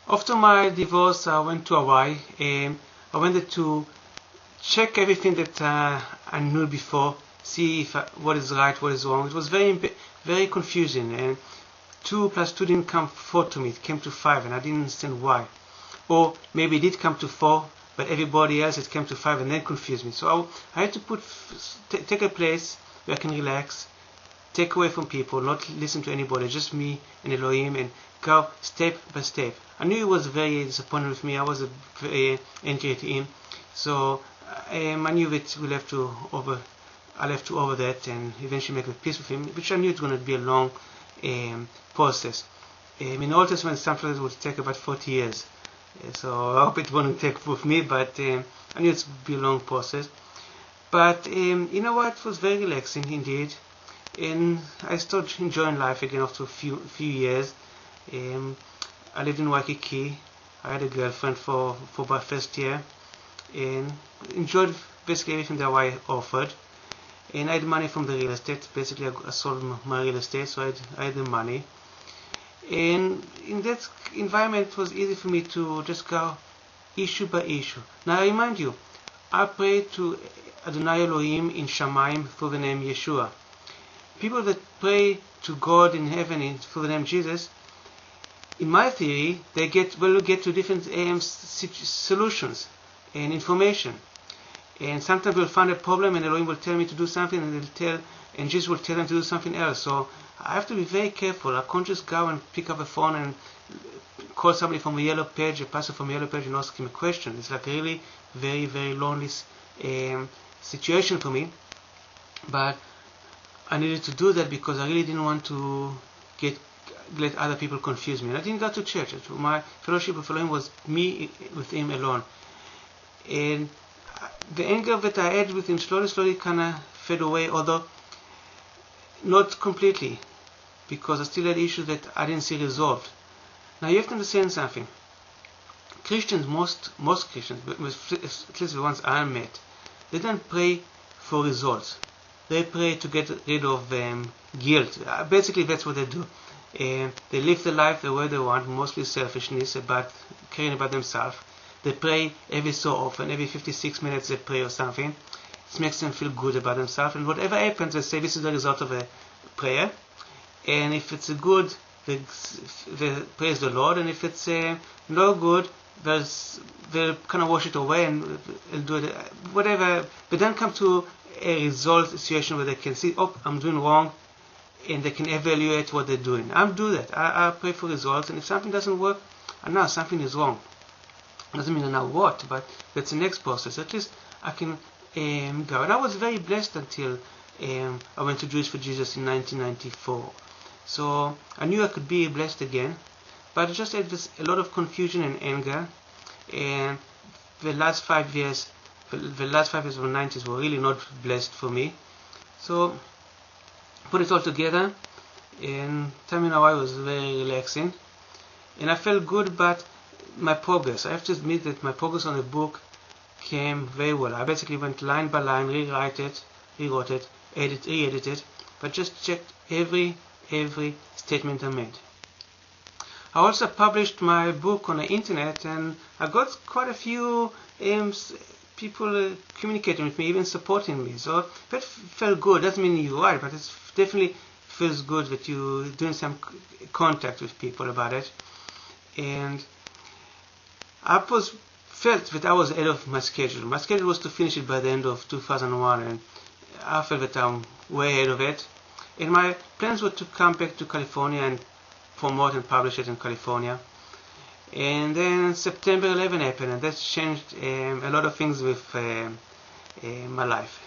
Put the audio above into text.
After my divorce, I went to Hawaii. I wanted to check everything that I knew before, see if what is right, what is wrong. It was very confusing, and 2 plus 2 didn't come 4 to me. It came to 5, and I didn't understand why. Or maybe it did come to 4, but everybody else it came to 5, and then confused me. So I had to take a place where I can relax, take away from people, not listen to anybody, just me and Elohim, and go step by step. I knew he was very disappointed with me. I was very angry at him. So I knew that I'll have to over that and eventually make a peace with him, which I knew it was going to be a long process. In the Old Testament, sometimes it would take about 40 years. So I hope it won't take with me, but I knew it would be a long process. But you know what? It was very relaxing indeed. And I started enjoying life again after a few years. I lived in Waikiki. I had a girlfriend for my first year, and enjoyed basically everything that Hawaii offered. And I had money from the real estate. Basically, I sold my real estate, so I had the money. And in that environment, it was easy for me to just go issue by issue. Now, I remind you, I pray to Adonai Elohim in Shamayim through the name Yeshua. People that pray to God in heaven through the name Jesus, in my theory, they will get to different solutions and information. And sometimes we'll find a problem, and Elohim will tell me to do something, and Jesus will tell them to do something else. So I have to be very careful. I can't just go and pick up a phone and call somebody from a yellow page, a pastor from a yellow page, and ask him a question. It's like a really very, very lonely situation for me. But I needed to do that because I really didn't want to let other people confuse me. And I didn't go to church. My fellowship with Elohim was me with him alone. And the anger that I had with him slowly kind of fade away, although not completely, because I still had issues that I didn't see resolved. Now you have to understand something. Christians, most Christians, at least the ones I met, they don't pray for results. They pray to get rid of guilt. Basically, that's what they do. They live the life the way they want, mostly selfishness, caring about themselves. They pray every so often, every 56 minutes they pray or something. It makes them feel good about themselves. And whatever happens, they say this is the result of a prayer. And if it's good, they praise the Lord. And if it's no good, they'll kind of wash it away and do it, whatever. But then come to a result situation where they can see, oh, I'm doing wrong, and they can evaluate what they're doing. I do that. I pray for results, and if something doesn't work, I know something is wrong. Doesn't mean I know what, but that's the next process. At least I can go. And I was very blessed until I went to Jewish for Jesus in 1994. So I knew I could be blessed again, but I just had a lot of confusion and anger. And the last 5 years of the 90s were really not blessed for me. So put it all together, and time in Hawaii was very relaxing, and I felt good about my progress. I have to admit that my progress on the book came very well. I basically went line by line, rewrote it, re-edited, but just checked every statement I made. I also published my book on the internet, and I got quite a few people communicating with me, even supporting me. So that felt good. Doesn't mean you're right, but it definitely feels good that you're doing some contact with people about it. And I felt that I was ahead of my schedule. My schedule was to finish it by the end of 2001, and I felt that I'm way ahead of it. And my plans were to come back to California and promote and publish it in California. And then September 11 happened, and that changed a lot of things with my life.